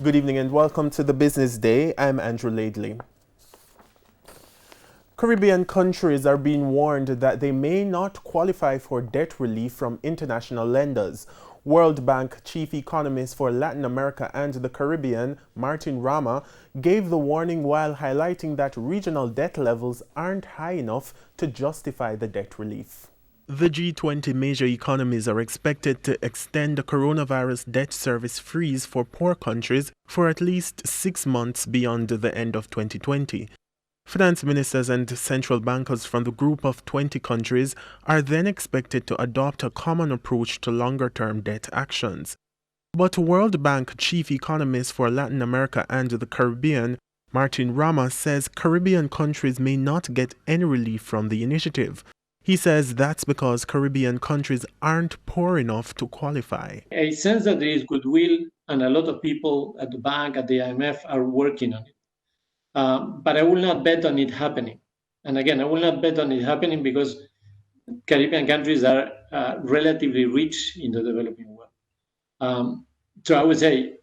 Good evening and welcome to the Business Day. I'm Andrew Laidley. Caribbean countries are being warned that they may not qualify for debt relief from international lenders. World Bank chief economist for Latin America and the Caribbean, Martin Rama, gave the warning while highlighting that regional debt levels aren't high enough to justify the debt relief. The G20 major economies are expected to extend the coronavirus debt service freeze for poor countries for at least 6 months beyond the end of 2020. Finance ministers and central bankers from the group of 20 countries are then expected to adopt a common approach to longer-term debt actions. But World Bank chief economist for Latin America and the Caribbean, Martin Rama, says Caribbean countries may not get any relief from the initiative. He says that's because Caribbean countries aren't poor enough to qualify. I sense that there is goodwill, and a lot of people at the bank, at the IMF, are working on it. But I will not bet on it happening. And again, I will not bet on it happening because Caribbean countries are relatively rich in the developing world. So I would say,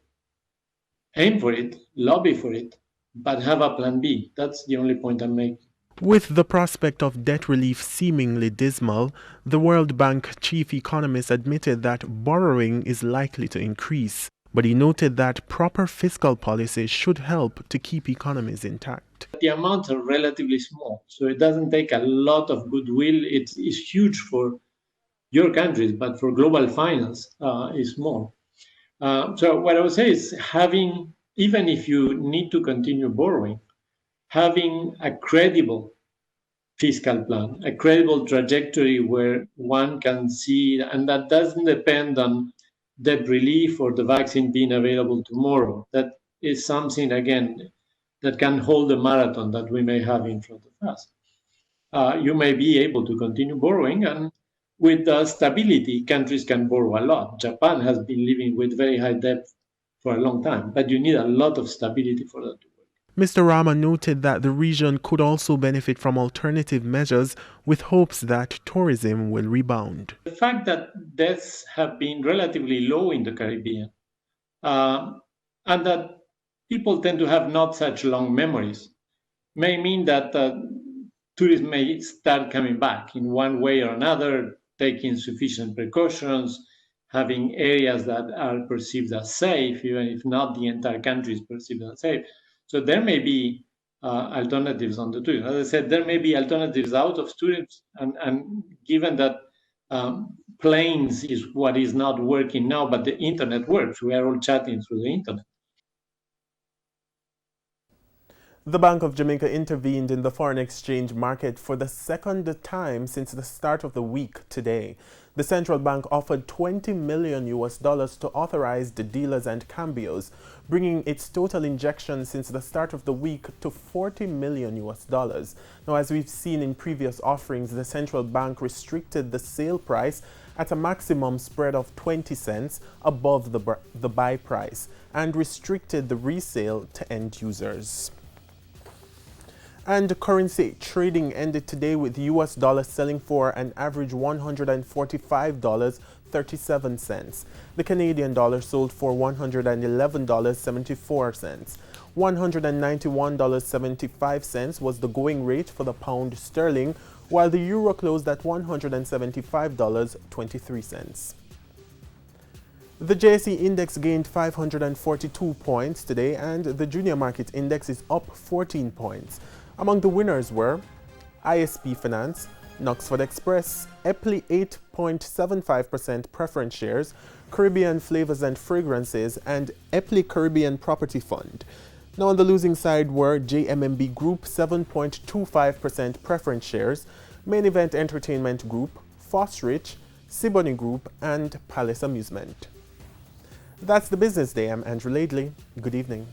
aim for it, lobby for it, but have a plan B. That's the only point I'm making. With the prospect of debt relief seemingly dismal, the World Bank chief economist admitted that borrowing is likely to increase. But he noted that proper fiscal policies should help to keep economies intact. The amounts are relatively small, so it doesn't take a lot of goodwill. It's huge for your countries, but for global finance, it's small. So what I would say is having, even if you need to continue borrowing, having a credible fiscal plan, a credible trajectory where one can see, and that doesn't depend on debt relief or the vaccine being available tomorrow. That is something, again, that can hold the marathon that we may have in front of us. You may be able to continue borrowing, and with stability, countries can borrow a lot. Japan has been living with very high debt for a long time, but you need a lot of stability for that to work. Mr. Rama noted that the region could also benefit from alternative measures with hopes that tourism will rebound. The fact that deaths have been relatively low in the Caribbean and that people tend to have not such long memories may mean that tourism may start coming back in one way or another, taking sufficient precautions, having areas that are perceived as safe, even if not the entire country is perceived as safe. So there may be alternatives on the tourism. As I said, there may be alternatives out of tourism, and given that planes is what is not working now, but the internet works. We are all chatting through the internet. The Bank of Jamaica intervened in the foreign exchange market for the second time since the start of the week today. The central bank offered $20 million to authorized dealers and cambios, bringing its total injection since the start of the week to $40 million. Now, as we've seen in previous offerings, the central bank restricted the sale price at a maximum spread of 20 cents above the buy price and restricted the resale to end users. And currency trading ended today with the US dollar selling for an average $145.37. The Canadian dollar sold for $111.74. $191.75 was the going rate for the pound sterling, while the euro closed at $175.23. The JSE index gained 542 points today, and the junior market index is up 14 points. Among the winners were ISP Finance, Knoxford Express, Epley 8.75% preference shares, Caribbean Flavors and Fragrances, and Epley Caribbean Property Fund. Now on the losing side were JMMB Group 7.25% preference shares, Main Event Entertainment Group, Fosrich, Siboney Group, and Palace Amusement. That's the Business Day. I'm Andrew Laidley. Good evening.